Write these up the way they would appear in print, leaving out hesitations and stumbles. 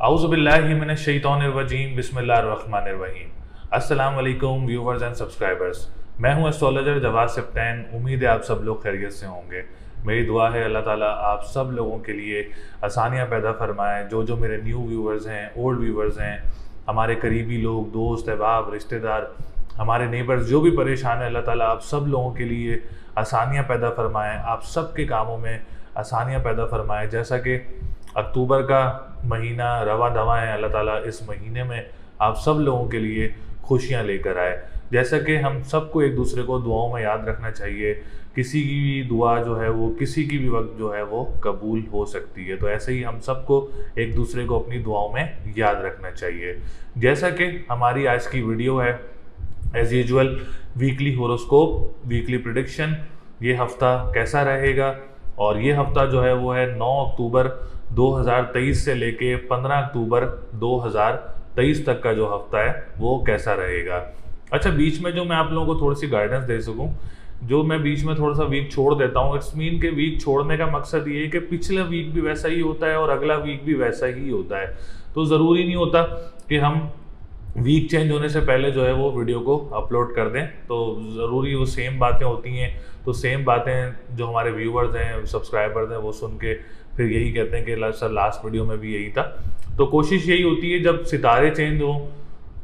आउज़ुबिल्लाहि मिनश्शैतानिर्रजीम बिस्मिल्लाहिर्रहमानिर्रहीम। अस्सलाम वालेकुम व्यूवर्स एंड सब्सक्राइबर्स। मैं हूं एस्ट्रोलॉजर जवाद सिप्तैन। उम्मीद है आप सब लोग खैरियत से होंगे। मेरी दुआ है अल्लाह ताला आप सब लोगों के लिए आसानियां पैदा फरमाएं। जो मेरे न्यू व्यूवर्स हैं, ओल्ड व्यूवर्स हैं, हमारे करीबी लोग, दोस्त अहबाब, रिश्तेदार, हमारे नेबर्स जो भी परेशान हैं, अल्लाह ताला आप सब लोगों के लिए आसानियाँ पैदा फरमाएँ, आप सब के कामों में आसानियाँ पैदा फरमाएँ। जैसा कि अक्टूबर का महीना रवा दवा है, अल्लाह ताला इस महीने में आप सब लोगों के लिए खुशियाँ लेकर आए। जैसा कि हम सबको एक दूसरे को दुआओं में याद रखना चाहिए। किसी की भी दुआ जो है वो किसी की भी वक्त जो है वो कबूल हो सकती है, तो ऐसे ही हम सबको एक दूसरे को अपनी दुआओं में याद रखना चाहिए। जैसा कि हमारी आज की वीडियो है as usual weekly horoscope, weekly prediction, ये हफ़्ता कैसा रहेगा। और ये हफ़्ता जो है वो है 9 अक्टूबर 2023 से लेके 15 अक्टूबर 2023 तक का जो हफ़्ता है वो कैसा रहेगा। अच्छा, बीच में जो मैं आप लोगों को थोड़ी सी गाइडेंस दे सकूं, जो मैं बीच में थोड़ा सा वीक छोड़ देता हूं, इट्स मीन के वीक छोड़ने का मकसद ये है कि पिछला वीक भी वैसा ही होता है और अगला वीक भी वैसा ही होता है। तो ज़रूरी नहीं होता कि हम वीक चेंज होने से पहले जो है वो वीडियो को अपलोड कर दें, तो ज़रूरी वो सेम बातें होती हैं। तो सेम बातें जो हमारे व्यूवर्स हैं, सब्सक्राइबर्स हैं, वो सुन के फिर यही कहते हैं कि सर लास्ट वीडियो में भी यही था। तो कोशिश यही होती है जब सितारे चेंज हों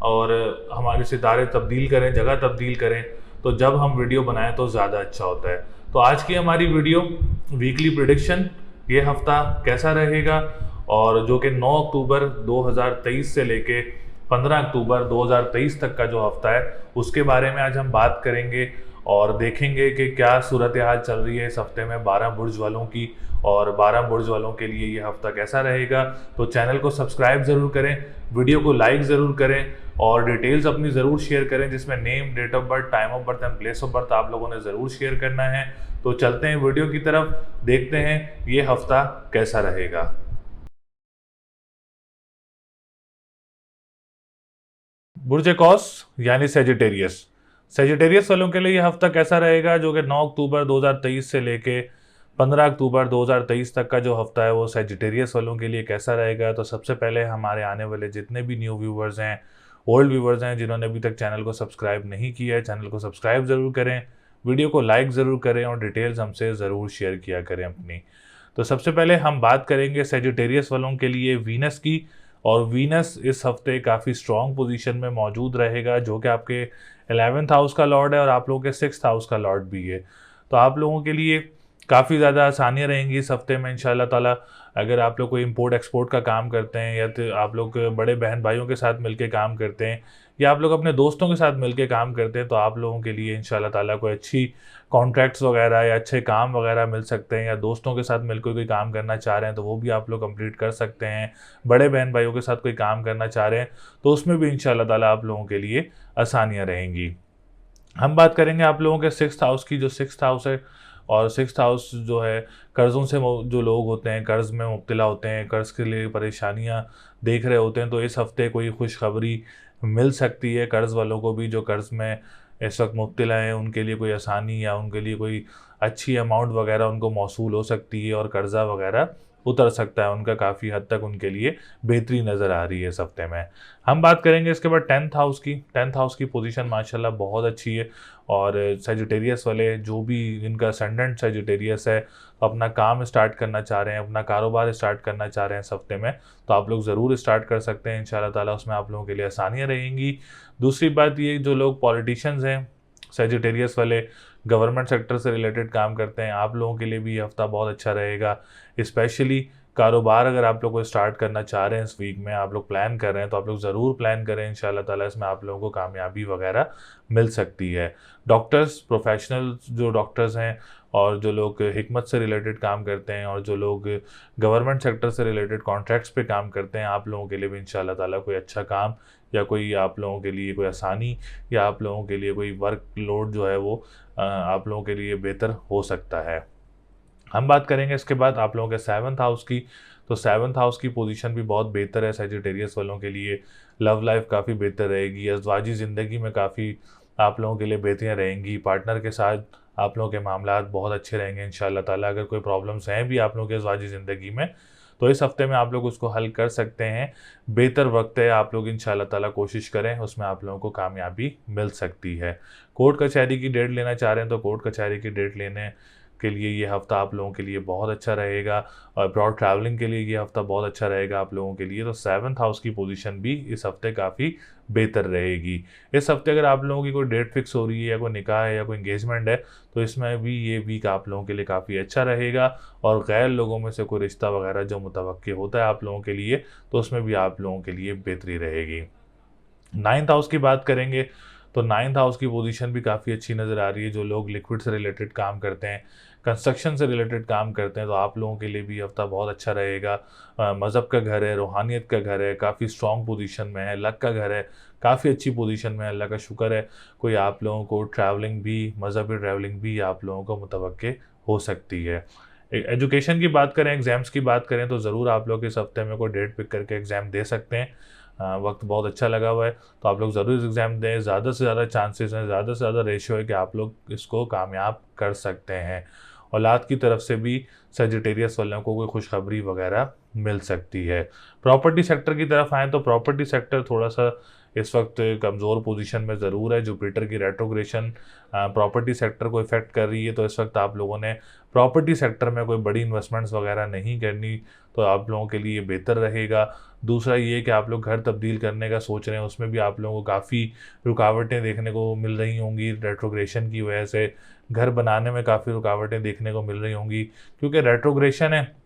और हमारे सितारे तब्दील करें, जगह तब्दील करें, तो जब हम वीडियो बनाएं तो ज़्यादा अच्छा होता है। तो आज की हमारी वीडियो वीकली प्रिडिक्शन, ये हफ्ता कैसा रहेगा, और जो कि 9 अक्टूबर 2023 से लेके 15 अक्टूबर 2023 तक का जो हफ्ता है उसके बारे में आज हम बात करेंगे और देखेंगे कि क्या सूरत हाल चल रही है इस हफ्ते में 12 बुर्ज वालों की, और 12 बुर्ज वालों के लिए ये हफ्ता कैसा रहेगा। तो चैनल को सब्सक्राइब ज़रूर करें, वीडियो को लाइक ज़रूर करें और डिटेल्स अपनी ज़रूर शेयर करें, जिसमें name, date of birth, time of birth and place of birth आप लोगों ने ज़रूर शेयर करना है। तो चलते हैं वीडियो की तरफ, देखते हैं ये हफ्ता कैसा रहेगा। बुर्ज कौस यानी सेजिटेरियस, सेजिटेरियस वालों के लिए ये हफ्ता कैसा रहेगा, जो कि 9 अक्टूबर 2023 से लेके 15 अक्टूबर 2023 तक का जो हफ्ता है वो सेजिटेरियस वालों के लिए कैसा रहेगा। तो सबसे पहले हमारे आने वाले जितने भी न्यू व्यूवर्स हैं, ओल्ड व्यूवर्स हैं, जिन्होंने अभी तक चैनल को सब्सक्राइब नहीं किया है, चैनल को सब्सक्राइब ज़रूर करें, वीडियो को लाइक ज़रूर करें और डिटेल्स हमसे ज़रूर शेयर किया करें अपनी। तो सबसे पहले हम बात करेंगे सेजिटेरियस वालों के लिए वीनस की, और वीनस इस हफ्ते काफ़ी स्ट्रॉन्ग पोजीशन में मौजूद रहेगा, जो कि आपके 11th हाउस का लॉर्ड है और आप लोगों के 6th हाउस का लॉर्ड भी है। तो आप लोगों के लिए काफ़ी ज़्यादा आसानियाँ रहेंगी इस हफ्ते में इंशाल्लाह ताला। अगर आप लोग कोई इंपोर्ट एक्सपोर्ट का काम करते हैं, या तो आप लोग बड़े बहन भाइयों के साथ मिलकर काम करते हैं, या आप लोग अपने दोस्तों के साथ मिलकर काम करते हैं, तो आप लोगों के लिए इंशाल्लाह ताला कोई अच्छी कॉन्ट्रैक्ट्स वगैरह या अच्छे काम वगैरह मिल सकते हैं, या दोस्तों के साथ मिलकर कोई काम करना चाह रहे हैं तो वो भी आप लोग कंप्लीट कर सकते हैं। बड़े बहन भाइयों के साथ कोई काम करना चाह रहे हैं तो उसमें भी इंशाल्लाह ताला आप लोगों के लिए आसानियाँ रहेंगी। हम बात करेंगे आप लोगों के 6th हाउस की, जो 6th हाउस है, और 6th हाउस जो है कर्ज़ों से जो लोग होते हैं, कर्ज़ में मुब्तला होते हैं, कर्ज़ के लिए परेशानियां देख रहे होते हैं, तो इस हफ्ते कोई खुशखबरी मिल सकती है कर्ज़ वालों को भी। जो कर्ज़ में इस वक्त मुब्तला हैं उनके लिए कोई आसानी या उनके लिए कोई अच्छी अमाउंट वगैरह उनको मौसूल हो सकती है और कर्ज़ा वगैरह उतर सकता है उनका, काफ़ी हद तक उनके लिए बेहतरी नज़र आ रही है इस हफ्ते में। हम बात करेंगे इसके बाद 10th हाउस की। 10th हाउस की पोजीशन माशाल्लाह बहुत अच्छी है, और सेजिटेरियस वाले जो भी जिनका असेंडेंट सेजिटेरियस है, अपना काम स्टार्ट करना चाह रहे हैं, अपना कारोबार स्टार्ट करना चाह रहे हैं इस हफ्ते में, तो आप लोग ज़रूर स्टार्ट कर सकते हैं इंशाल्लाह ताला। उसमें आप लोगों के लिए आसानियाँ रहेंगी। दूसरी बात ये, जो लोग पॉलिटिशियंस हैं सेजिटेरियस वाले, गवर्नमेंट सेक्टर से रिलेटेड काम करते हैं, आप लोगों के लिए भी ये हफ्ता बहुत अच्छा रहेगा। स्पेशली कारोबार अगर आप लोग को स्टार्ट करना चाह रहे हैं इस वीक में, आप लोग प्लान कर रहे हैं, तो आप लोग ज़रूर प्लान करें इंशाल्लाह ताला। इसमें आप लोगों को कामयाबी वगैरह मिल सकती है। डॉक्टर्स, प्रोफेशनल जो डॉक्टर्स हैं और जो लोग हिकमत से रिलेटेड काम करते हैं और जो लोग गवर्नमेंट सेक्टर से रिलेटेड कॉन्ट्रैक्ट्स पे काम करते हैं, आप लोगों के लिए भी इंशाल्लाह ताला कोई अच्छा काम या कोई आप लोगों के लिए कोई आसानी या आप लोगों के लिए कोई वर्क लोड जो है वो आप लोगों के लिए बेहतर हो सकता है। हम बात करेंगे इसके बाद आप लोगों के 7th हाउस की। तो 7th हाउस की पोजीशन भी बहुत बेहतर है सेजिटेरियस वालों के लिए। लव लाइफ काफ़ी बेहतर रहेगी, अज़वाजी ज़िंदगी में काफ़ी आप लोगों के लिए बेहतरियाँ रहेंगी। पार्टनर के साथ आप लोगों के मामलात बहुत अच्छे रहेंगे इंशाल्लाह ताला। अगर कोई प्रॉब्लम्स हैं भी आप लोगों के अज़वाजी ज़िंदगी में, तो इस हफ्ते में आप लोग उसको हल कर सकते हैं। बेहतर वक्त है, आप लोग इंशाल्लाह ताला कोशिश करें, उसमें आप लोगों को कामयाबी मिल सकती है। कोर्ट कचहरी की डेट लेना चाह रहे हैं तो कोर्ट कचहरी की डेट लेने के लिए ये हफ़्ता आप लोगों के लिए बहुत अच्छा रहेगा, और अब्रॉड ट्रैवलिंग के लिए ये हफ़्ता बहुत अच्छा रहेगा आप लोगों के लिए। तो 7th हाउस की पोजीशन भी इस हफ़्ते काफ़ी बेहतर रहेगी। इस हफ़्ते अगर आप लोगों की कोई डेट फिक्स हो रही है, या कोई निकाह है, या कोई एंगेजमेंट है, तो इसमें भी ये वीक आप लोगों के लिए काफ़ी अच्छा रहेगा। और गैर लोगों में से कोई रिश्ता वगैरह जो मुतवक्किल होता है आप लोगों के लिए, तो उसमें भी आप लोगों के लिए बेहतरी रहेगी। 9th हाउस की बात करेंगे तो 9th हाउस की पोजीशन भी काफ़ी अच्छी नज़र आ रही है। जो लोग लिक्विड से रिलेटेड काम करते हैं, कंस्ट्रक्शन से रिलेटेड काम करते हैं, तो आप लोगों के लिए भी हफ्ता बहुत अच्छा रहेगा। मज़हब का घर है, रूहानियत का घर है, काफ़ी स्ट्रॉन्ग पोजीशन में है, लक का घर है, काफ़ी अच्छी पोजीशन में है, अल्लाह का शुक्र है। कोई आप लोगों को ट्रैवलिंग भी, मज़हबी ट्रैवलिंग भी आप लोगों को मुतवक्किल हो सकती है। एजुकेशन की बात करें, एग्ज़ाम्स की बात करें, तो ज़रूर आप लोग इस हफ्ते में कोई डेट पिक करके एग्ज़ाम दे सकते हैं। वक्त बहुत अच्छा लगा हुआ है, तो आप लोग ज़रूर इस एग्ज़ाम दें। ज़्यादा से ज़्यादा चांसेस हैं, ज़्यादा से ज़्यादा रेशियो है कि आप लोग इसको कामयाब कर सकते हैं। औलाद की तरफ से भी सजिटेरियस वालों को कोई खुशखबरी वगैरह मिल सकती है। प्रॉपर्टी सेक्टर की तरफ आएँ तो प्रॉपर्टी सेक्टर थोड़ा-सा इस वक्त कमज़ोर पोजीशन में ज़रूर है। जुपिटर की रेट्रोग्रेशन प्रॉपर्टी सेक्टर को इफ़ेक्ट कर रही है, तो इस वक्त आप लोगों ने प्रॉपर्टी सेक्टर में कोई बड़ी इन्वेस्टमेंट्स वगैरह नहीं करनी, तो आप लोगों के लिए बेहतर रहेगा। दूसरा ये कि आप लोग घर तब्दील करने का सोच रहे हैं, उसमें भी आप लोगों को काफ़ी रुकावटें देखने को मिल रही होंगी रेट्रोग्रेशन की वजह से। घर बनाने में काफ़ी रुकावटें देखने को मिल रही होंगी, क्योंकि रेट्रोग्रेशन है,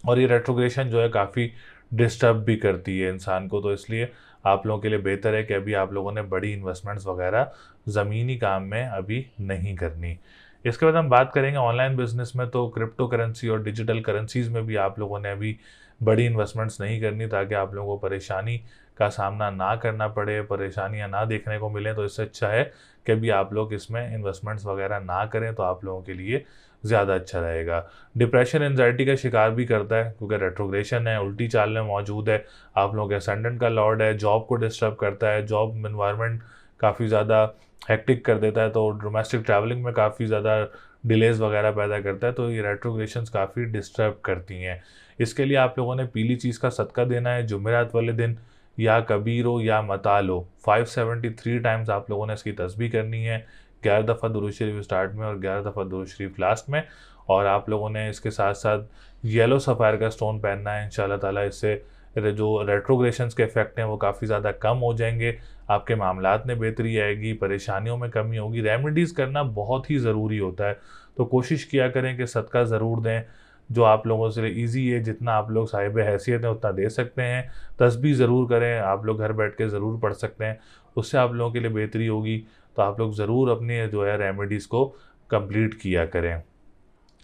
और ये रेट्रोग्रेशन जो है काफ़ी डिस्टर्ब भी करती है इंसान को। तो इसलिए आप लोगों के लिए बेहतर है कि अभी आप लोगों ने बड़ी इन्वेस्टमेंट्स वगैरह ज़मीनी काम में अभी नहीं करनी। इसके बाद हम बात करेंगे ऑनलाइन बिजनेस में, तो क्रिप्टो करेंसी और डिजिटल करेंसीज़ में भी आप लोगों ने अभी बड़ी इन्वेस्टमेंट्स नहीं करनी, ताकि आप लोगों को परेशानी का सामना ना करना पड़े, परेशानियां ना देखने को मिलें। तो इससे अच्छा है कि अभी आप लोग इसमें इन्वेस्टमेंट्स वगैरह ना करें, तो आप लोगों के लिए ज़्यादा अच्छा रहेगा। डिप्रेशन एंजाइटी का शिकार भी करता है, क्योंकि रेट्रोग्रेशन है, उल्टी चाल में मौजूद है, आप लोगों के असेंडेंट का लॉर्ड है, जॉब को डिस्टर्ब करता है, जॉब इन्वायरमेंट काफ़ी ज़्यादा हेक्टिक कर देता है, तो डोमेस्टिक ट्रैवलिंग में काफ़ी ज़्यादा डिलेज़ वगैरह पैदा करता है। तो ये रेट्रोग्रेशंस काफ़ी डिस्टर्ब करती हैं। इसके लिए आप लोगों ने पीली चीज़ का सदका देना है जुमेरात वाले दिन, या कबीरो या मतालो 573 टाइम्स आप लोगों ने इसकी तस्बीह करनी है। 11 दफ़ा दुरूद शरीफ स्टार्ट में और 11 दफ़ा दुरूद शरीफ लास्ट में। और आप लोगों ने इसके साथ साथ येलो सफ़ायर का स्टोन पहनना है। इंशाल्लाह ताला इससे जो रेट्रोग्रेशंस के इफ़ेक्ट हैं वो काफ़ी ज़्यादा कम हो जाएंगे, आपके मामलात में बेहतरी आएगी, परेशानियों में कमी होगी। रेमेडीज़ करना बहुत ही ज़रूरी होता है, तो कोशिश किया करें कि सदका ज़रूर दें, जो आप लोगों से ईज़ी है, जितना आप लोग साहिब हैसियत हैं उतना दे सकते हैं। तस्बीह ज़रूर करें, आप लोग घर बैठ के ज़रूर पढ़ सकते हैं, उससे आप लोगों के लिए बेहतरी होगी। तो आप लोग ज़रूर अपनी जो है रेमेडीज़ को कंप्लीट किया करें।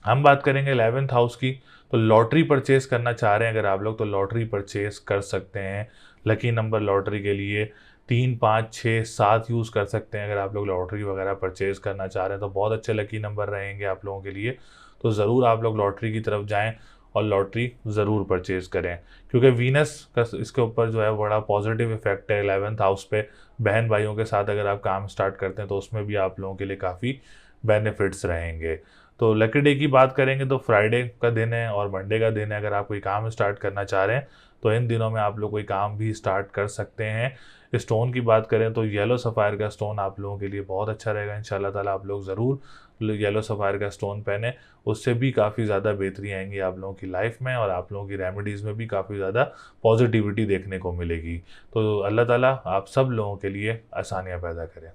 हम बात करेंगे 11th हाउस की, तो लॉटरी परचेज़ करना चाह रहे हैं अगर आप लोग, तो लॉटरी परचेज़ कर सकते हैं। लकी नंबर लॉटरी के लिए 3, 5, 6, 7 यूज़ कर सकते हैं। अगर आप लोग लॉटरी वगैरह परचेज़ करना चाह रहे हैं तो बहुत अच्छे लकी नंबर रहेंगे आप लोगों के लिए। तो ज़रूर आप लोग लॉटरी की तरफ जाएँ और लॉटरी ज़रूर परचेज़ करें, क्योंकि वीनस का इसके ऊपर जो है बड़ा पॉजिटिव इफेक्ट है 11th हाउस पे। बहन भाइयों के साथ अगर आप काम स्टार्ट करते हैं तो उसमें भी आप लोगों के लिए काफ़ी बेनिफिट्स रहेंगे। तो लकी डे की बात करेंगे तो फ्राइडे का दिन है और मंडे का दिन है। अगर आप कोई काम स्टार्ट करना चाह रहे हैं तो इन दिनों में आप लोग कोई काम भी स्टार्ट कर सकते हैं। स्टोन की बात करें तो येलो सफ़ायर का स्टोन आप लोगों के लिए बहुत अच्छा रहेगा। इंशाल्लाह ताला आप लोग ज़रूर येलो सफ़ायर का स्टोन पहने, उससे भी काफ़ी ज़्यादा बेहतरी आएंगी आप लोगों की लाइफ में, और आप लोगों की रेमेडीज़ में भी काफ़ी ज़्यादा पॉजिटिविटी देखने को मिलेगी। तो अल्लाह ताला आप सब लोगों के लिए आसानियाँ पैदा करें।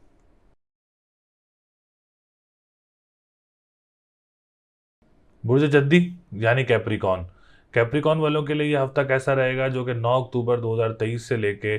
बुर्ज जद्दी यानी कैप्रिकॉन, कैप्रिकॉन वालों के लिए ये हफ्ता कैसा रहेगा, जो कि 9 अक्टूबर 2023 से लेके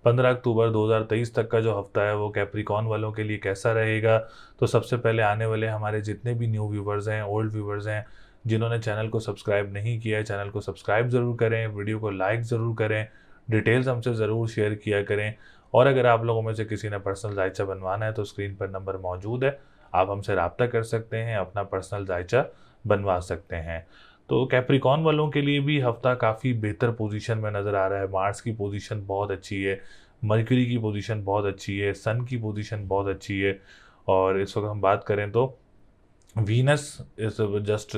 15 अक्टूबर 2023 तक का जो हफ्ता है वो कैप्रिकॉन वालों के लिए कैसा रहेगा। तो सबसे पहले आने वाले हमारे जितने भी न्यू व्यूवर्स हैं, ओल्ड व्यूवर्स हैं, जिन्होंने चैनल को सब्सक्राइब नहीं किया है, चैनल को सब्सक्राइब ज़रूर करें, वीडियो को लाइक ज़रूर करें, डिटेल्स हमसे ज़रूर शेयर किया करें। और अगर आप लोगों में से किसी ने पर्सनल जायचा बनवाना है तो स्क्रीन पर नंबर मौजूद है, आप हमसे रब्ता कर सकते हैं, अपना पर्सनल जायचा बनवा सकते हैं। तो कैप्रिकॉन वालों के लिए भी हफ्ता काफ़ी बेहतर पोजीशन में नज़र आ रहा है। मार्स की पोजीशन बहुत अच्छी है, मरकरी की पोजीशन बहुत अच्छी है, सन की पोजीशन बहुत अच्छी है। और इस वक्त हम बात करें तो वीनस इस जस्ट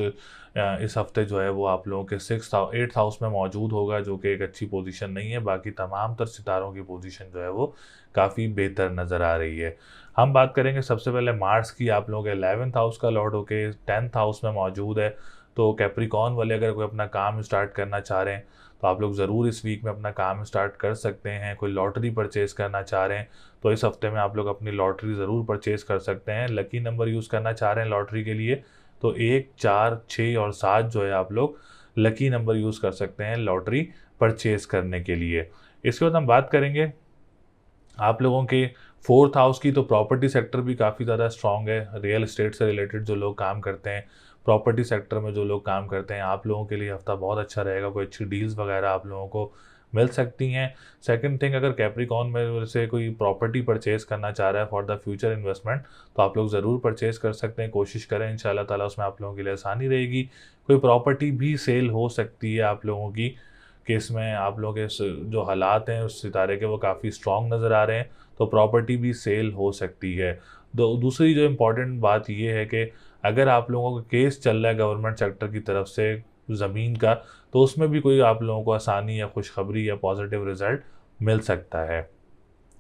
इस हफ्ते जो है वो आप लोगों के 8th हाउस में मौजूद होगा, जो कि एक अच्छी पोजीशन नहीं है। बाकी तमाम तर सितारों की पोजीशन जो है वो काफ़ी बेहतर नज़र आ रही है। हम बात करेंगे सबसे पहले मार्स की। आप लोगों के 11th हाउस का लॉर्ड होके 10th हाउस में मौजूद है। तो कैप्रिकॉर्न वाले अगर कोई अपना काम स्टार्ट करना चाह रहे हैं तो आप लोग ज़रूर इस वीक में अपना काम स्टार्ट कर सकते हैं। कोई लॉटरी परचेज़ करना चाह रहे हैं तो इस हफ्ते में आप लोग अपनी लॉटरी ज़रूर परचेज़ कर सकते हैं। लकी नंबर यूज़ करना चाह रहे हैं लॉटरी के लिए तो 1, 4, 6 और 7 जो है आप लोग लकी नंबर यूज़ कर सकते हैं लॉटरी परचेज़ करने के लिए। इसके बाद हम बात करेंगे आप लोगों के 4th हाउस की। तो प्रॉपर्टी सेक्टर भी काफ़ी ज़्यादा स्ट्रॉन्ग है। रियल एस्टेट से रिलेटेड जो लोग काम करते हैं, प्रॉपर्टी सेक्टर में जो लोग काम करते हैं, आप लोगों के लिए हफ्ता बहुत अच्छा रहेगा। कोई अच्छी डील्स वगैरह आप लोगों को मिल सकती हैं। सेकंड थिंग, अगर कैप्रिकॉर्न में से कोई प्रॉपर्टी परचेज़ करना चाह रहा है फॉर द फ्यूचर इन्वेस्टमेंट तो आप लोग ज़रूर परचेज़ कर सकते हैं। कोशिश करें, इंशाल्लाह ताला उसमें आप लोगों के लिए आसानी रहेगी। कोई प्रॉपर्टी भी सेल हो सकती है आप लोगों की केस में। आप लोगों के जो हालात हैं उस सितारे के वो काफ़ी स्ट्रॉन्ग नज़र आ रहे हैं तो प्रॉपर्टी भी सेल हो सकती है। दूसरी जो इम्पॉर्टेंट बात ये है कि अगर आप लोगों का केस चल रहा है गवर्नमेंट सेक्टर की तरफ से ज़मीन का तो उसमें भी कोई आप लोगों को आसानी या खुशखबरी या पॉजिटिव रिजल्ट मिल सकता है।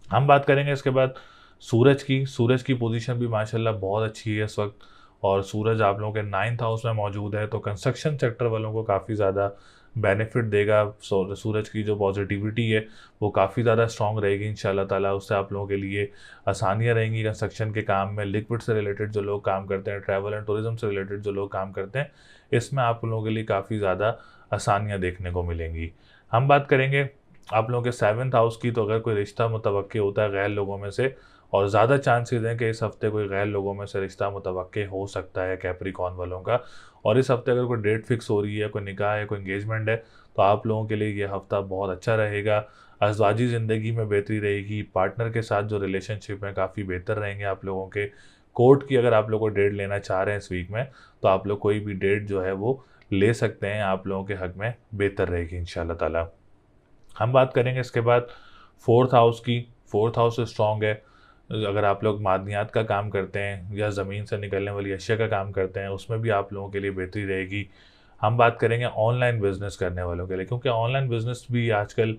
हम बात करेंगे इसके बाद सूरज की पोजीशन भी माशाल्लाह बहुत अच्छी है इस वक्त। और सूरज आप लोगों के 9th हाउस में मौजूद है तो कंस्ट्रक्शन सेक्टर वालों को काफ़ी ज़्यादा बेनिफिट देगा। सूरज की जो पॉजिटिविटी है वो काफ़ी ज़्यादा स्ट्रॉन्ग रहेगी इंशाल्लाह ताला। उससे आप लोगों के लिए आसानियाँ रहेंगी कंस्ट्रक्शन के काम में। लिक्विड से रिलेटेड जो लोग काम करते हैं, ट्रैवल एंड टूरिज्म से रिलेटेड जो लोग काम करते हैं, इसमें आप लोगों के लिए काफ़ी ज़्यादा आसानियाँ देखने को मिलेंगी। हम बात करेंगे आप लोगों के 7th हाउस की। तो अगर कोई रिश्ता मुतवक्के होता है गैर लोगों में से, और ज़्यादा चांसेस हैं कि इस हफ्ते कोई गैर लोगों में से रिश्ता मुतवक्के हो सकता है कैप्रिकॉर्न वालों का, और इस हफ्ते अगर कोई डेट फिक्स हो रही है, कोई निकाह है, कोई एंगेजमेंट है, तो आप लोगों के लिए ये हफ्ता बहुत अच्छा रहेगा। अज़वाजी ज़िंदगी में बेहतरी रहेगी। पार्टनर के साथ जो रिलेशनशिप है काफ़ी बेहतर रहेंगे आप लोगों के। कोर्ट की अगर आप लोग को डेट लेना चाह रहे हैं इस वीक में तो आप लोग कोई भी डेट जो है वो ले सकते हैं। आप लोगों के हक में बेहतर रहेगी इंशाल्लाह ताला। हम बात करेंगे इसके बाद 4th हाउस की। 4th हाउस स्ट्रॉन्ग है। अगर आप लोग मादनियात का काम करते हैं या ज़मीन से निकलने वाली अशिया का काम करते हैं उसमें भी आप लोगों के लिए बेहतरी रहेगी। हम बात करेंगे ऑनलाइन बिजनेस करने वालों के लिए, क्योंकि ऑनलाइन बिजनेस भी आजकल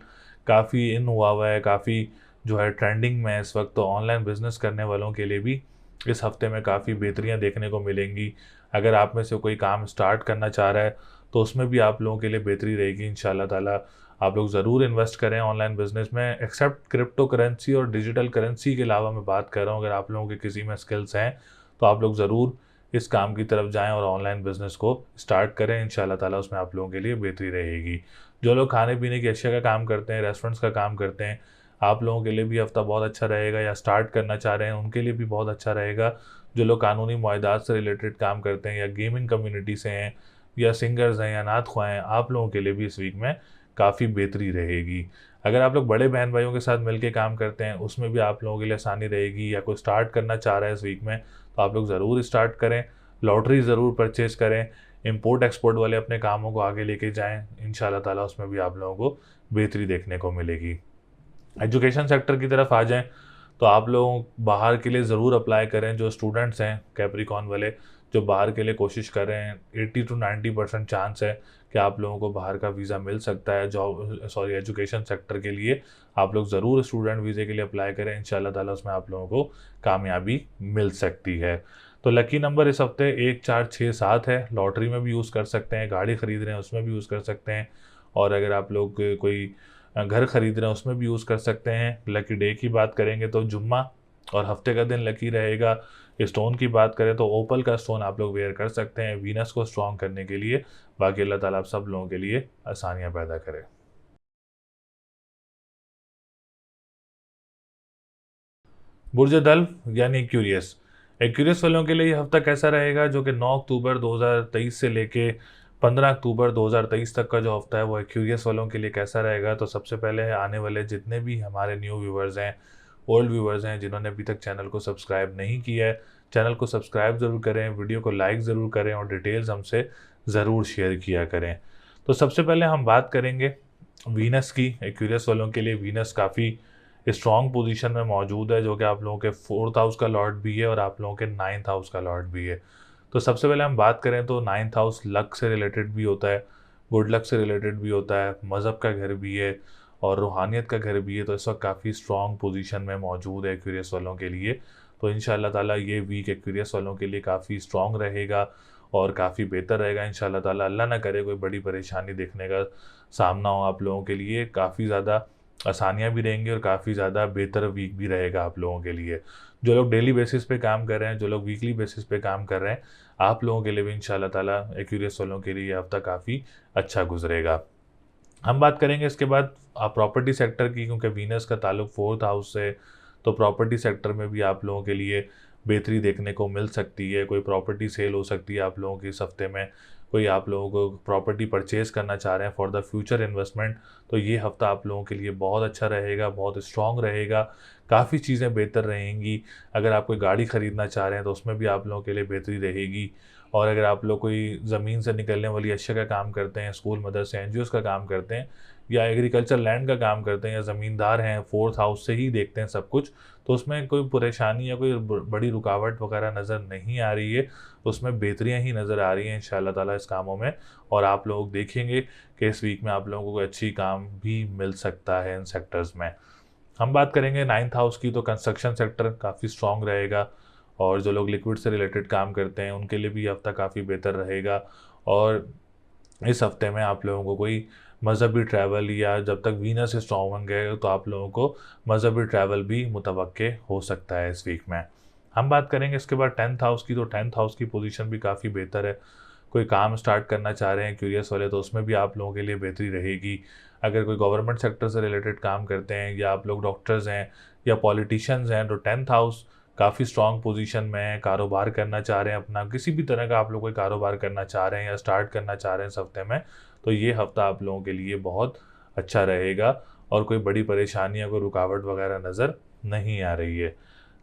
काफ़ी इन हुआ है, काफ़ी जो है ट्रेंडिंग में है इस वक्त। तो ऑनलाइन बिजनेस करने वालों के लिए भी इस हफ्ते में काफ़ी बेहतरियाँ देखने को मिलेंगी। अगर आप में से कोई काम स्टार्ट करना चाह रहा है तो उसमें भी आप लोगों के लिए बेहतरी रहेगी इंशाल्लाह ताला। आप लोग ज़रूर इन्वेस्ट करें ऑनलाइन बिजनेस में। एक्सेप्ट क्रिप्टो करेंसी और डिजिटल करेंसी के अलावा मैं बात कर रहा हूँ, अगर आप लोगों के किसी में स्किल्स हैं तो आप लोग ज़रूर इस काम की तरफ जाएं और ऑनलाइन बिजनेस को स्टार्ट करें। इंशाल्लाह ताला उसमें आप लोगों के लिए बेहतरी रहेगी। जो लोग खाने पीने की अशिया का काम करते हैं, रेस्टोरेंट्स का काम करते हैं, आप लोगों के लिए भी हफ्ता बहुत अच्छा रहेगा। या स्टार्ट करना चाह रहे हैं उनके लिए भी बहुत अच्छा रहेगा। जो लोग कानूनी मुआहदात से रिलेटेड काम करते हैं या गेमिंग कम्युनिटी से हैं या सिंगर्स हैं या नात ख्वाह हैं, आप लोगों के लिए भी इस वीक में काफ़ी बेहतरी रहेगी। अगर आप लोग बड़े बहन भाइयों के साथ मिलकर काम करते हैं उसमें भी आप लोगों के लिए आसानी रहेगी। या कोई स्टार्ट करना चाह रहा है इस वीक में तो आप लोग ज़रूर स्टार्ट करें। लॉटरी ज़रूर परचेज़ करें। इंपोर्ट एक्सपोर्ट वाले अपने कामों को आगे लेके जाएं। इंशाल्लाह ताला उसमें भी आप लोगों को बेहतरी देखने को मिलेगी। एजुकेशन सेक्टर की तरफ आ जाएं तो आप लोग बाहर के लिए ज़रूर अप्लाई करें। जो स्टूडेंट्स हैं कैप्रिकॉर्न वाले जो बाहर के लिए कोशिश कर रहे हैं, 80 to 90% चांस है कि आप लोगों को बाहर का वीज़ा मिल सकता है। एजुकेशन सेक्टर के लिए आप लोग ज़रूर स्टूडेंट वीज़े के लिए अप्लाई करें। इंशाल्लाह ताला उसमें आप लोगों को कामयाबी मिल सकती है। तो लकी नंबर इस हफ्ते 1, 4, 6, 7 है। लॉटरी में भी यूज़ कर सकते हैं, गाड़ी ख़रीद रहे हैं उसमें भी यूज़ कर सकते हैं, और अगर आप लोग कोई घर ख़रीद रहे हैं उसमें भी यूज़ कर सकते हैं। लकी डे की बात करेंगे तो जुम्मा और हफ्ते का दिन लकी रहेगा। स्टोन की बात करें तो ओपल का स्टोन आप लोग वेयर कर सकते हैं वीनस को स्ट्रॉन्ग करने के लिए। बाकी अल्लाह ताला आप सब लोगों के लिए आसानियाँ पैदा करे। बुर्ज दल यानी एक्यूरियस। एक्यूरियस वालों के लिए ये हफ्ता कैसा रहेगा, जो कि 9 अक्टूबर 2023 से लेके 15 अक्टूबर 2023 तक का जो हफ्ता है वो एक्यूरियस वालों के लिए कैसा रहेगा। तो सबसे पहले आने वाले जितने भी हमारे न्यू व्यूवर्स हैं, ओल्ड व्यूवर्स हैं, जिन्होंने अभी तक चैनल को सब्सक्राइब नहीं किया है, चैनल को सब्सक्राइब ज़रूर करें, वीडियो को लाइक ज़रूर करें और डिटेल्स हमसे ज़रूर शेयर किया करें। तो सबसे पहले हम बात करेंगे वीनस की। एक्यूरियस वालों के लिए वीनस काफ़ी स्ट्रॉन्ग पोजीशन में मौजूद है, जो कि आप लोगों के 4th हाउस का लॉर्ड भी है और आप लोगों के 9th हाउस का लॉर्ड भी है। तो सबसे पहले हम बात करें तो 9th हाउस लक से रिलेटेड भी होता है, गुड लक से रिलेटेड भी होता है, मज़हब का घर भी है और रूहानियत का घर भी है। तो इस वक्त काफ़ी स्ट्रॉन्ग पोजीशन में मौजूद है एक्वेरियस वालों के लिए। तो इंशाल्लाह ताला ये वीक एक्वेरियस वालों के लिए काफ़ी स्ट्रॉन्ग रहेगा और काफ़ी बेहतर रहेगा इंशाल्लाह ताला। अल्लाह ना करे कोई बड़ी परेशानी देखने का सामना हो आप लोगों के लिए। काफ़ी ज़्यादा आसानियाँ भी रहेंगी और काफ़ी ज़्यादा बेहतर वीक भी रहेगा आप लोगों के लिए। जो लोग डेली बेसिस पे काम कर रहे हैं, जो लोग वीकली बेसिस पे काम कर रहे हैं, आप लोगों के लिए भी इंशाल्लाह ताला एक्वेरियस वालों के लिए ये हफ्ता काफ़ी अच्छा गुजरेगा। हम बात करेंगे इसके बाद प्रॉपर्टी सेक्टर की, क्योंकि वीनस का ताल्लुक 4th हाउस से। तो प्रॉपर्टी सेक्टर में भी आप लोगों के लिए बेहतरी देखने को मिल सकती है। कोई प्रॉपर्टी सेल हो सकती है आप लोगों की इस हफ्ते में। कोई आप लोगों को प्रॉपर्टी परचेज़ करना चाह रहे हैं फॉर द फ्यूचर इन्वेस्टमेंट, तो ये हफ्ता आप लोगों के लिए बहुत अच्छा रहेगा, बहुत स्ट्रॉन्ग रहेगा। काफ़ी चीज़ें बेहतर रहेंगी। अगर आप कोई गाड़ी ख़रीदना चाह रहे हैं तो उसमें भी आप लोगों के लिए बेहतरी रहेगी। और अगर आप लोग कोई ज़मीन से निकलने वाली अशिया का काम करते हैं, स्कूल मदरसे एनजीओज़ का काम करते हैं, या एग्रीकल्चर लैंड का काम करते हैं, या ज़मींदार हैं, 4th हाउस से ही देखते हैं सब कुछ, तो उसमें कोई परेशानी या कोई बड़ी रुकावट वगैरह नज़र नहीं आ रही है। उसमें बेहतरियाँ ही नज़र आ रही हैं इंशाल्लाह ताला इस कामों में। और आप लोग देखेंगे कि इस वीक में आप लोगों को कोई अच्छी काम भी मिल सकता है इन सेक्टर्स में। हम बात करेंगे 9th हाउस की, तो कंस्ट्रक्शन सेक्टर काफ़ी स्ट्रॉन्ग रहेगा। और जो लोग लिक्विड से रिलेटेड काम करते हैं उनके लिए भी ये हफ्ता काफ़ी बेहतर रहेगा। और इस हफ्ते में आप लोगों को कोई मज़हबी ट्रैवल, या जब तक वीनस स्ट्रॉन्ग होंगे तो आप लोगों को मज़हबी ट्रैवल भी मुतवक्के हो सकता है इस वीक में। हम बात करेंगे इसके बाद 10th हाउस की, तो 10th हाउस की पोजीशन भी काफ़ी बेहतर है। कोई काम स्टार्ट करना चाह रहे हैं क्यूरियस वाले, तो उसमें भी आप लोगों के लिए बेहतरी रहेगी। अगर कोई गवर्नमेंट सेक्टर से रिलेटेड काम करते हैं, या आप लोग डॉक्टर्स हैं या पॉलिटिशियंस हैं, तो 10th हाउस काफ़ी स्ट्रॉन्ग पोजीशन में है। कारोबार करना चाह रहे हैं अपना, किसी भी तरह का आप लोग कोई कारोबार करना चाह रहे हैं या स्टार्ट करना चाह रहे हैं इस हफ्ते में, तो ये हफ्ता आप लोगों के लिए बहुत अच्छा रहेगा और कोई बड़ी परेशानी या कोई रुकावट वगैरह नज़र नहीं आ रही है।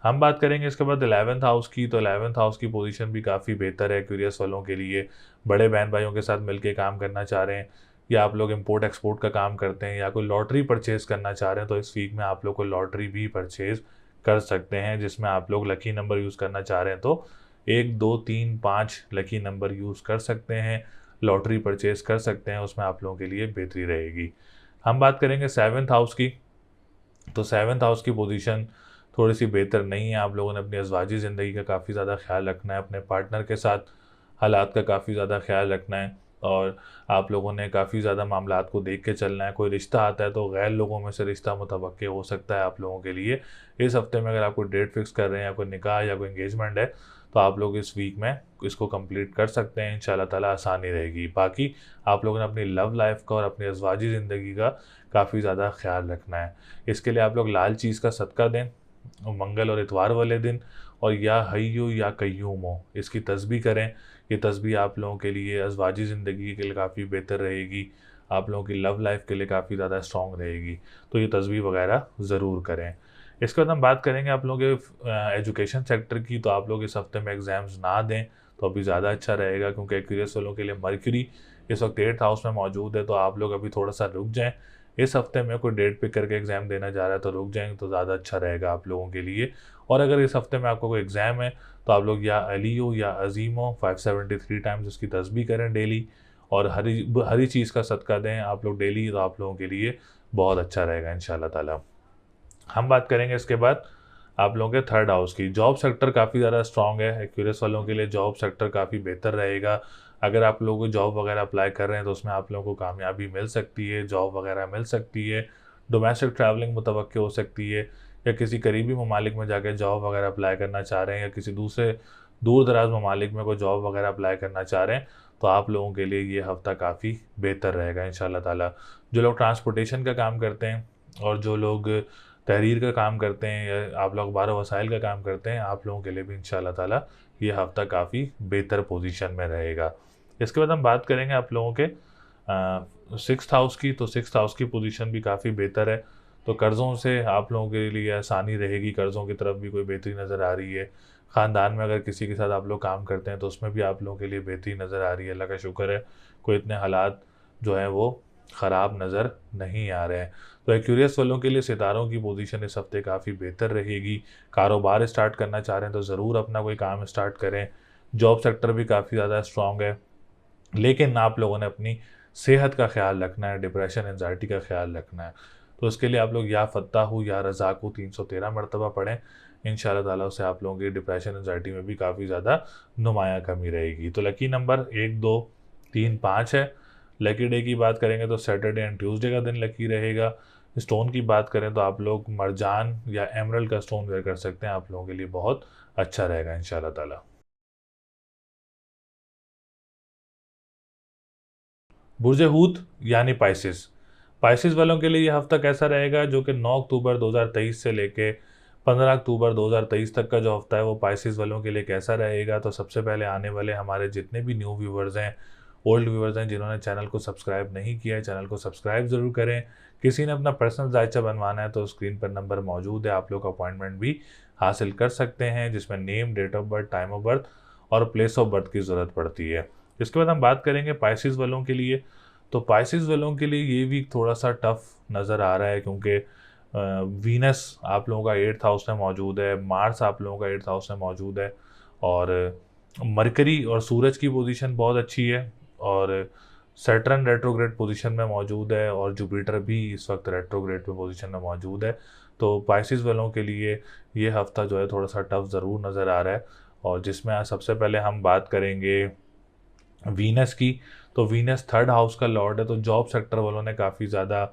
हम बात करेंगे इसके बाद 11th हाउस की, तो 11th हाउस की पोजीशन भी काफ़ी बेहतर है क्यूरियस वालों के लिए। बड़े बहन भाइयों के साथ मिलकर काम करना चाह रहे हैं, या आप लोग इंपोर्ट एक्सपोर्ट का काम करते हैं, या कोई लॉटरी परचेज़ करना चाह रहे हैं, तो इस वीक में आप लोग को लॉटरी भी परचेज़ कर सकते हैं, जिसमें आप लोग लकी नंबर यूज़ करना चाह रहे हैं तो 1, 2, 3, 5 लकी नंबर यूज़ कर सकते हैं, लॉटरी परचेज़ कर सकते हैं, उसमें आप लोगों के लिए बेहतरी रहेगी। हम बात करेंगे 7th हाउस की, तो 7th हाउस की पोजीशन थोड़ी सी बेहतर नहीं है। आप लोगों ने अपनी अज़वाजी ज़िंदगी का काफ़ी ज़्यादा ख्याल रखना है, अपने पार्टनर के साथ हालात का काफ़ी ज़्यादा ख्याल रखना है, और आप लोगों ने काफ़ी ज़्यादा मामलात को देख के चलना है। कोई रिश्ता आता है तो गैर लोगों में से रिश्ता मुतवक्के हो सकता है आप लोगों के लिए। इस हफ्ते में अगर आप कोई डेट फिक्स कर रहे हैं, या कोई निकाह या कोई एंगेजमेंट है, तो आप लोग इस वीक में इसको कंप्लीट कर सकते हैं, इंशाल्लाह ताला आसानी रहेगी। बाकी आप लोगों ने अपनी लव लाइफ का और अपनी अज़वाजी ज़िंदगी का काफ़ी ज़्यादा ख्याल रखना है। इसके लिए आप लोग लाल चीज़ का सदका दें मंगल और इतवार वाले दिन, और या हय्यू या कय्यूम हो इसकी तस्बीह करें। ये तस्बीह आप लोगों के लिए अज़वाजी ज़िंदगी के लिए काफ़ी बेहतर रहेगी, आप लोगों की लव लाइफ के लिए काफ़ी ज़्यादा स्ट्रॉन्ग रहेगी। तो ये तस्बीह वगैरह ज़रूर करें। इसके बाद हम बात करेंगे आप लोगों के एजुकेशन सेक्टर की, तो आप लोग इस हफ्ते में एग्ज़ाम्स ना दें तो अभी ज़्यादा अच्छा रहेगा, क्योंकि एक्वेरियस वालों के लिए मरकरी इस वक्त 8th हाउस में मौजूद है। तो आप लोग अभी थोड़ा सा रुक जाएँ। इस हफ्ते में कोई डेट पिक करके एग्ज़ाम देना चाह रहा है तो रुक जाएंगे तो ज़्यादा अच्छा रहेगा आप लोगों के लिए। और अगर इस हफ्ते में आपको कोई एग्ज़ाम है, तो आप लोग या अली हो या अज़ीम हो 573 टाइम्स उसकी तस्बीह करें डेली, और हरी चीज़ का सदका दें आप लोग डेली, तो आप लोगों के लिए बहुत अच्छा रहेगा इंशाल्लाह ताला। हम बात करेंगे इसके बाद आप लोगों के 3rd हाउस की। जॉब सेक्टर काफ़ी ज़्यादा स्ट्रॉन्ग है एक्वेरियस वालों के लिए, जॉब सेक्टर काफ़ी बेहतर रहेगा। अगर आप लोग को जॉब वगैरह अप्लाई कर रहे हैं तो उसमें आप लोगों को कामयाबी मिल सकती है, जॉब वगैरह मिल सकती है, डोमेस्टिक ट्रैवलिंग मुतवक्के हो सकती है, या किसी करीबी ममालिक में जाकर जॉब वगैरह अप्लाई करना चाह रहे हैं, या किसी दूसरे दूर दराज ममालिक में कोई जॉब वगैरह अप्लाई करना चाह रहे हैं, तो आप लोगों के लिए ये हफ़्ता काफ़ी बेहतर रहेगा इंशाल्लाह ताला। जो लोग ट्रांसपोर्टेशन का काम करते हैं, और जो लोग तहरीर का काम करते हैं, या आप लोग अखबार वसाइल का काम करते हैं, आप लोगों के लिए भी इंशाल्लाह ताला ये हफ़्ता काफ़ी बेहतर पोजीशन में रहेगा। इसके बाद हम बात करेंगे आप लोगों के 6th हाउस की, तो 6th हाउस की पोजीशन भी काफ़ी बेहतर है। तो कर्ज़ों से आप लोगों के लिए आसानी रहेगी, कर्ज़ों की तरफ भी कोई बेहतरी नज़र आ रही है। ख़ानदान में अगर किसी के साथ आप लोग काम करते हैं तो उसमें भी आप लोगों के लिए बेहतरी नज़र आ रही है, अल्लाह का शुक्र है। कोई इतने हालात जो हैं वो ख़राब नज़र नहीं आ रहे हैं। तो एक्वेरियस वालों के लिए सितारों की पोजीशन इस हफ्ते काफ़ी बेहतर रहेगी। कारोबार स्टार्ट करना चाह रहे हैं तो ज़रूर अपना कोई काम स्टार्ट करें। जॉब सेक्टर भी काफ़ी ज़्यादा स्ट्रांग है। लेकिन आप लोगों ने अपनी सेहत का ख्याल रखना है, डिप्रेशन एंजाइटी का ख्याल रखना है। तो उसके लिए आप लोग या फ़त्ताहु या रज़ाक़ु 313 मरतबा पढ़ें। इंशाअल्लाह ताला उससे आप लोगों की डिप्रेशन एंजाइटी में भी काफ़ी ज़्यादा नुमायाँ कमी रहेगी। तो लकी नंबर 1, 2, 3, 5 है। लकी डे की बात करेंगे तो सैटरडे एंड ट्यूसडे का दिन लकी रहेगा। स्टोन की बात करें तो आप लोग मरजान या एमरल्ड का स्टोन वेयर कर सकते हैं, आप लोगों के लिए बहुत अच्छा रहेगा इंशाअल्लाह ताला। बुर्ज हूत यानी पाइसिस। पाइसिस वालों के लिए ये हफ्ता कैसा रहेगा, जो कि 9 अक्टूबर 2023 से लेके 15 अक्टूबर 2023 तक का जो हफ्ता है वो पाइसिस वालों के लिए कैसा रहेगा। तो सबसे पहले आने वाले हमारे जितने भी न्यू व्यूवर्स हैं, ओल्ड व्यूवर्स हैं, जिन्होंने चैनल को सब्सक्राइब नहीं किया है, चैनल को सब्सक्राइब ज़रूर करें। किसी ने अपना पर्सनल जायचा बनवाना है तो स्क्रीन पर नंबर मौजूद है, आप लोग अपॉइंटमेंट भी हासिल कर सकते हैं, जिसमें name, date of birth, time of birth और प्लेस ऑफ बर्थ की ज़रूरत पड़ती है। इसके बाद हम बात करेंगे पाइसिस वालों के लिए। तो पाइसिस वालों के लिए ये वीक थोड़ा सा टफ नज़र आ रहा है, क्योंकि वीनस आप लोगों का 8th हाउस में मौजूद है, मार्स आप लोगों का 8th हाउस में मौजूद है, और मरकरी और सूरज की पोजीशन बहुत अच्छी है, और सैटर्न रेट्रोग्रेड पोजीशन में मौजूद है, और जुपिटर भी इस वक्त रेट्रोग्रेड में पोजीशन में मौजूद है। तो पाइसिस वालों के लिए ये हफ्ता जो है थोड़ा सा टफ ज़रूर नज़र आ रहा है। और जिसमें आज सबसे पहले हम बात करेंगे वीनस की। तो वीनस 3rd हाउस का लॉर्ड है, तो जॉब सेक्टर वालों ने काफ़ी ज़्यादा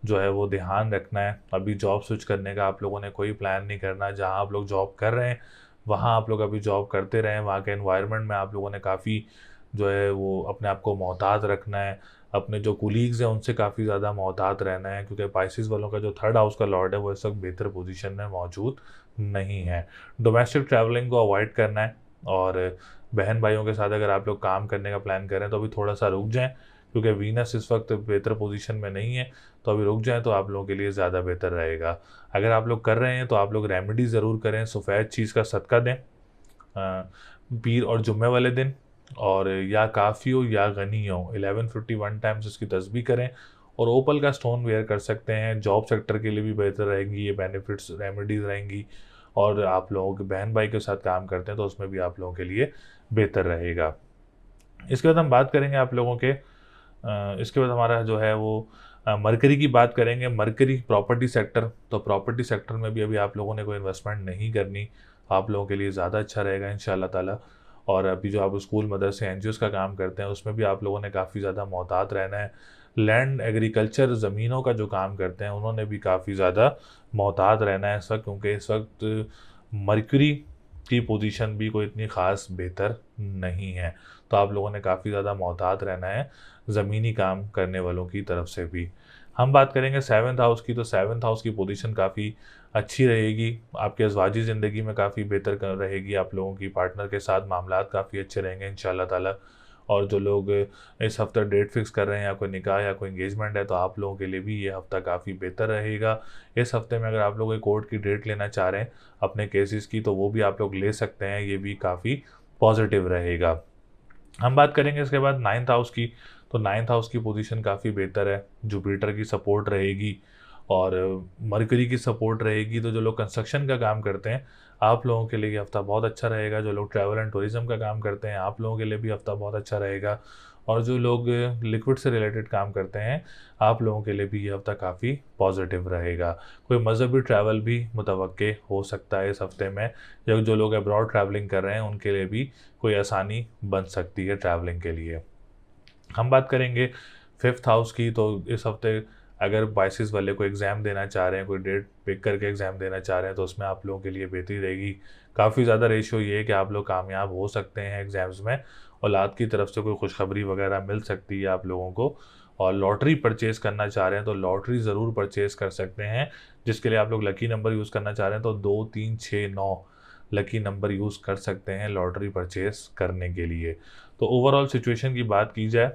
जो है वो ध्यान रखना है। अभी जॉब स्विच करने का आप लोगों ने कोई प्लान नहीं करना। जहां आप लोग जॉब कर रहे हैं वहां आप लोग अभी जॉब करते रहें। वहाँ के एनवायरनमेंट में आप लोगों ने काफ़ी जो है वो अपने आप को मोहतात रखना है। अपने जो कुलीग्स हैं उनसे काफ़ी ज़्यादा मोहतात रहना है, क्योंकि पाइसिस वालों का जो 3rd हाउस का लॉर्ड है वो इस वक्त बेहतर पोजीशन में मौजूद नहीं है। डोमेस्टिक ट्रैवलिंग को अवॉइड करना है, और बहन भाइयों के साथ अगर आप लोग काम करने का प्लान करें तो अभी थोड़ा सा रुक जाएं, क्योंकि वीनस इस वक्त बेहतर पोजीशन में नहीं है। तो अभी रुक जाएं तो आप लोगों के लिए ज़्यादा बेहतर रहेगा। अगर आप लोग कर रहे हैं तो आप लोग रेमेडी ज़रूर करें, सफ़ेद चीज़ का सदका दें पीर और जुम्मे वाले दिन, और या काफ़ी हो या गनी हो 1151 टाइम्स इसकी तस्बीह करें, और ओपल का स्टोन वेयर कर सकते हैं। जॉब सेक्टर के लिए भी बेहतर रहेंगी ये बेनिफिट्स, रेमेडीज़ रहेंगी। और आप लोगों के बहन भाई के साथ काम करते हैं तो उसमें भी आप लोगों के लिए बेहतर रहेगा। इसके बाद हम बात करेंगे आप लोगों के इसके बाद हमारा जो है वो मरकरी की बात करेंगे। मरकरी प्रॉपर्टी सेक्टर, तो प्रॉपर्टी सेक्टर में भी अभी आप लोगों ने कोई इन्वेस्टमेंट नहीं करनी, आप लोगों के लिए ज़्यादा अच्छा रहेगा इंशाअल्लाह ताला। और अभी जो आप स्कूल, मदरसे, एनजीओज़ का काम करते हैं उसमें भी आप लोगों ने काफ़ी ज़्यादा मोहतात रहना है। लैंड, एग्रीकल्चर, ज़मीनों का जो काम करते हैं उन्होंने भी काफ़ी ज़्यादा मोहतात रहना है इस वक्त, क्योंकि इस वक्त मरकरी की पोजीशन भी कोई इतनी ख़ास बेहतर नहीं है। तो आप लोगों ने काफ़ी ज़्यादा मोहतात रहना है ज़मीनी काम करने वालों की तरफ से भी। हम बात करेंगे 7th हाउस की। तो 7th हाउस की पोजीशन काफ़ी अच्छी रहेगी, आपके अज़वाजी ज़िंदगी में काफ़ी बेहतर रहेगी। आप लोगों की पार्टनर के साथ मामलात काफ़ी अच्छे रहेंगे इंशाअल्लाह ताला। और जो लोग इस हफ्ते डेट फिक्स कर रहे हैं, या कोई निकाह या कोई इंगेजमेंट है, तो आप लोगों के लिए भी ये हफ्ता काफ़ी बेहतर रहेगा। इस हफ्ते में अगर आप लोग कोर्ट की डेट लेना चाह रहे हैं अपने केसेस की, तो वो भी आप लोग ले सकते हैं, ये भी काफ़ी पॉजिटिव रहेगा। हम बात करेंगे इसके बाद 9th हाउस की। तो 9th हाउस की पोजीशन काफ़ी बेहतर है, जुपिटर की सपोर्ट रहेगी और मरकरी की सपोर्ट रहेगी। तो जो लोग कंस्ट्रक्शन का काम करते हैं आप लोगों के लिए ये हफ्ता बहुत अच्छा रहेगा। जो लोग ट्रैवल एंड टूरिज़्म का काम करते हैं आप लोगों के लिए भी हफ्ता बहुत अच्छा रहेगा। और जो लोग लिक्विड से रिलेटेड काम करते हैं आप लोगों के लिए भी ये हफ्ता काफ़ी पॉजिटिव रहेगा। कोई मज़हबी ट्रैवल भी मुतवक्के हो सकता है इस हफ्ते में, या जो लोग अब्रॉड ट्रैवलिंग कर रहे हैं उनके लिए भी कोई आसानी बन सकती है ट्रैवलिंग के लिए। हम बात करेंगे 5th हाउस की। तो इस हफ्ते अगर बाइसिस वाले को एग्ज़ाम देना चाह रहे हैं, कोई डेट पिक करके एग्ज़ाम देना चाह रहे हैं, तो उसमें आप लोगों के लिए बेहतरी रहेगी। काफ़ी ज़्यादा रेशियो ये है कि आप लोग कामयाब हो सकते हैं एग्ज़ाम्स में। औलाद की तरफ से कोई खुशखबरी वगैरह मिल सकती है आप लोगों को। और लॉटरी परचेज़ करना चाह रहे हैं तो लॉटरी ज़रूर परचेज़ कर सकते हैं, जिसके लिए आप लोग लकी नंबर यूज़ करना चाह रहे हैं तो 2, 3, 6, 9 लकी नंबर यूज़ कर सकते हैं लॉटरी परचेज़ करने के लिए। तो ओवरऑल सिचुएशन की बात की जाए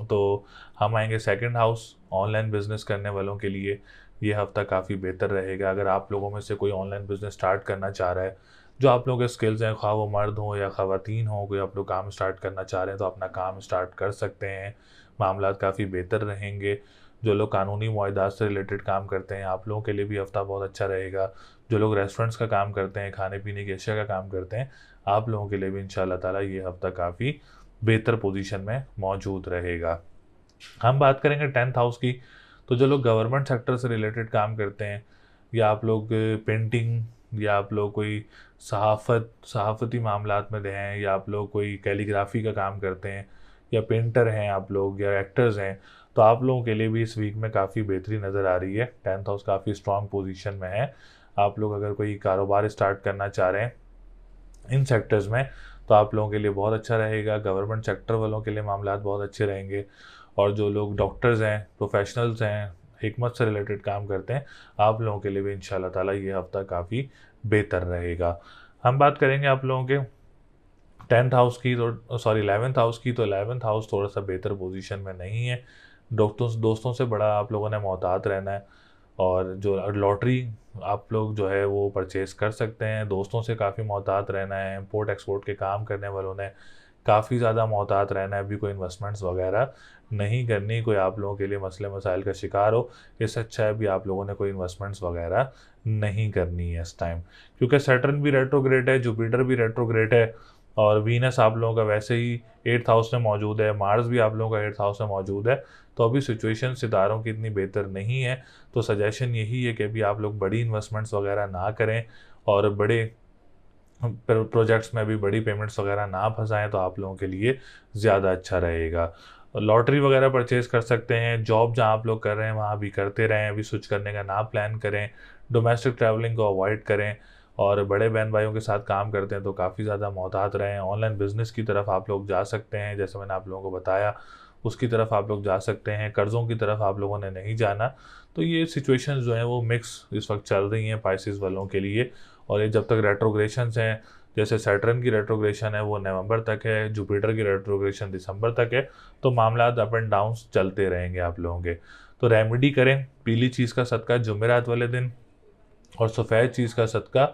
तो हम आएंगे 2nd हाउस। ऑनलाइन बिजनेस करने वालों के लिए ये हफ्ता काफ़ी बेहतर रहेगा। अगर आप लोगों में से कोई ऑनलाइन बिजनेस स्टार्ट करना चाह रहा है, जो आप लोगों के स्किल्स हैं, ख्वाह वो मर्द हों या ख़वातीन हों, कोई आप लोग काम स्टार्ट करना चाह रहे हैं तो अपना काम स्टार्ट कर सकते हैं, मामलात काफ़ी बेहतर रहेंगे। जो लोग कानूनी मुआहदात से रिलेटेड काम करते हैं, आप लोगों के लिए भी हफ्ता बहुत अच्छा रहेगा। जो लोग रेस्टोरेंट्स का काम करते हैं, खाने पीने की अशिया का काम करते हैं, आप लोगों के लिए भी इंशाल्लाह ताला ये हफ्ता काफ़ी बेहतर पोजीशन में मौजूद रहेगा। हम बात करेंगे 10th हाउस की, तो जो लोग गवर्नमेंट सेक्टर से रिलेटेड काम करते हैं, या आप लोग पेंटिंग, या आप लोग कोई सहाफ़ती मामलात में हैं, या आप लोग कोई कैलीग्राफी का काम करते हैं, या पेंटर हैं आप लोग, या एक्टर्स हैं, तो आप लोगों के लिए भी इस वीक में काफ़ी बेहतरी नज़र आ रही है। 10th हाउस काफ़ी स्ट्रॉन्ग पोजीशन में है। आप लोग अगर कोई कारोबार स्टार्ट करना चाह रहे हैं इन सेक्टर्स में, तो आप लोगों के लिए बहुत अच्छा रहेगा। गवर्नमेंट सेक्टर वालों के लिए मामलात बहुत अच्छे रहेंगे। और जो लोग डॉक्टर्स हैं, प्रोफेशनल्स हैं, हिकमत से रिलेटेड काम करते हैं, आप लोगों के लिए भी इंशाल्लाह ताला ये हफ्ता काफ़ी बेहतर रहेगा। हम बात करेंगे आप लोगों के 10th हाउस की, तो सॉरी 11th हाउस की, तो 11th हाउस थोड़ा सा बेहतर पोजीशन में नहीं है। दोस्तों से बड़ा आप लोगों ने मोहतात रहना है। और जो लॉटरी आप लोग जो है वो परचेज़ कर सकते हैं। दोस्तों से काफ़ी मोहतात रहना है। इम्पोर्ट एक्सपोर्ट के काम करने वालों ने काफ़ी ज़्यादा मोहतात रहना है। अभी कोई इन्वेस्टमेंट्स वगैरह नहीं करनी। कोई आप लोगों के लिए मसले मसाइल का शिकार हो, इससे अच्छा है भी आप लोगों ने कोई इन्वेस्टमेंट्स वगैरह नहीं करनी है इस टाइम, क्योंकि सैटर्न भी रेट्रोग्रेड है, जुपिटर भी रेट्रोग्रेड है, और वीनस आप लोगों का वैसे ही 8th हाउस में मौजूद है, मार्स भी आप लोगों का 8th हाउस में मौजूद है। तो अभी सिचुएशन सितारों की इतनी बेहतर नहीं है। तो सजेशन यही है कि अभी आप लोग बड़ी इन्वेस्टमेंट्स वगैरह ना करें, और बड़े प्रोजेक्ट्स में भी बड़ी पेमेंट्स वगैरह ना फंसाएं, तो आप लोगों के लिए ज़्यादा अच्छा रहेगा। लॉटरी वगैरह परचेज़ कर सकते हैं। जॉब जहाँ आप लोग कर रहे हैं वहाँ भी करते रहें, अभी स्विच करने का ना प्लान करें। डोमेस्टिक ट्रैवलिंग को अवॉइड करें। और बड़े बहन भाइयों के साथ काम करते हैं तो काफ़ी ज़्यादा मोहतात रहें। ऑनलाइन बिज़नेस की तरफ आप लोग जा सकते हैं, जैसे मैंने आप लोगों को बताया, उसकी तरफ आप लोग जा सकते हैं। कर्ज़ों की तरफ आप लोगों ने नहीं जाना। तो ये सिचुएशंस जो हैं वो मिक्स इस वक्त चल रही हैं पाइसेस वालों के लिए। और ये जब तक रेट्रोग्रेशंस हैं, जैसे सैटर्न की रेट्रोग्रेशन है वो नवंबर तक है, जुपिटर की रेट्रोग्रेशन दिसंबर तक है, तो मामलात अप एंड डाउन्स चलते रहेंगे आप लोगों के। तो रेमेडी करें, पीली चीज़ का सदका जुमेरात वाले दिन, और सफ़ेद चीज़ का सदका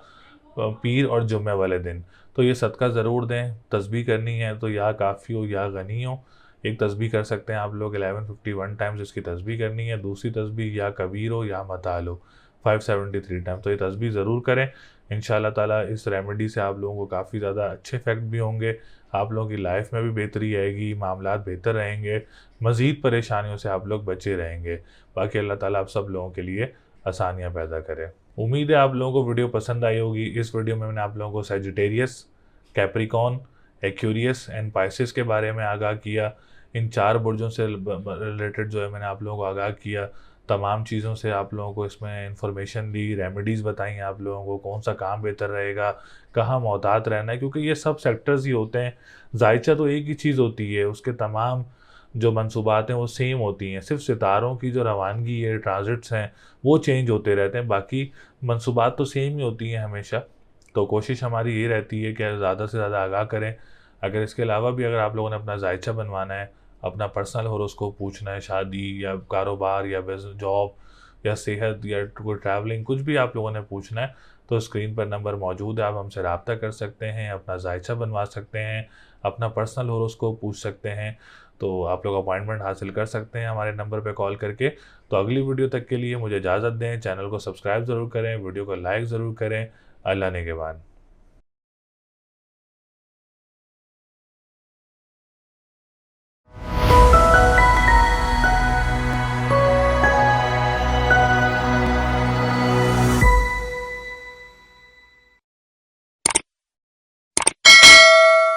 पीर और जुम्मे वाले दिन। तो ये सदका ज़रूर दें। तस्बीह करनी है तो या काफ़ी हो या गनी हो, एक तस्बीह कर सकते हैं आप लोग 1151 टाइम्स इसकी तस्बीह करनी है। दूसरी तस्बीह या कबीर हो या मताल हो 573 टाइम। तो ये तस्बीह ज़रूर करें। इंशाल्लाह ताला इस रेमेडी से आप लोगों को काफ़ी ज़्यादा अच्छे इफेक्ट भी होंगे। आप लोगों की लाइफ में भी बेहतरी आएगी, मामलात बेहतर रहेंगे, मज़ीद परेशानियों से आप लोग बचे रहेंगे। बाकी अल्लाह ताला आप सब लोगों के लिए आसानियाँ पैदा करें। उम्मीद है आप लोगों को वीडियो पसंद आई होगी। इस वीडियो में मैंने आप लोगों को Sagittarius, Capricorn, Aquarius and Pisces के बारे में आगाह किया। इन 4 बुर्जों से रिलेटेड जो है मैंने आप लोगों को आगाह किया। तमाम चीज़ों से आप लोगों को इसमें इंफॉर्मेशन दी, रेमेडीज़ बताई आप लोगों को, कौन सा काम बेहतर रहेगा, कहाँ मोहतात रहना है, क्योंकि ये सब सेक्टर्स ही होते हैं। जायचा तो एक ही चीज़ होती है, उसके तमाम जो मंसूबात हैं वो सेम होती हैं। सिर्फ सितारों की जो रवानगी है, ट्रांजिट्स हैं, वो चेंज होते रहते हैं, बाकी मंसूबात तो सेम ही होती हैं हमेशा। तो कोशिश हमारी ये रहती है कि ज़्यादा से ज़्यादा आगाह करें। अगर इसके अलावा भी अगर आप लोगों ने अपना जायचा बनवाना है, अपना पर्सनल होरोस्कोप पूछना है, शादी या कारोबार या बिजनेस, जॉब या सेहत या कोई ट्रैवलिंग, कुछ भी आप लोगों ने पूछना है, तो स्क्रीन पर नंबर मौजूद है, आप हमसे रब्ता कर सकते हैं, अपना जायचा बनवा सकते हैं, अपना पर्सनल होरोस्कोप पूछ सकते हैं। तो आप लोग अपॉइंटमेंट हासिल कर सकते हैं हमारे नंबर पर कॉल करके। तो अगली वीडियो तक के लिए मुझे इजाज़त दें। चैनल को सब्सक्राइब ज़रूर करें, वीडियो को लाइक ज़रूर करें। अल्लाह ने के बाद।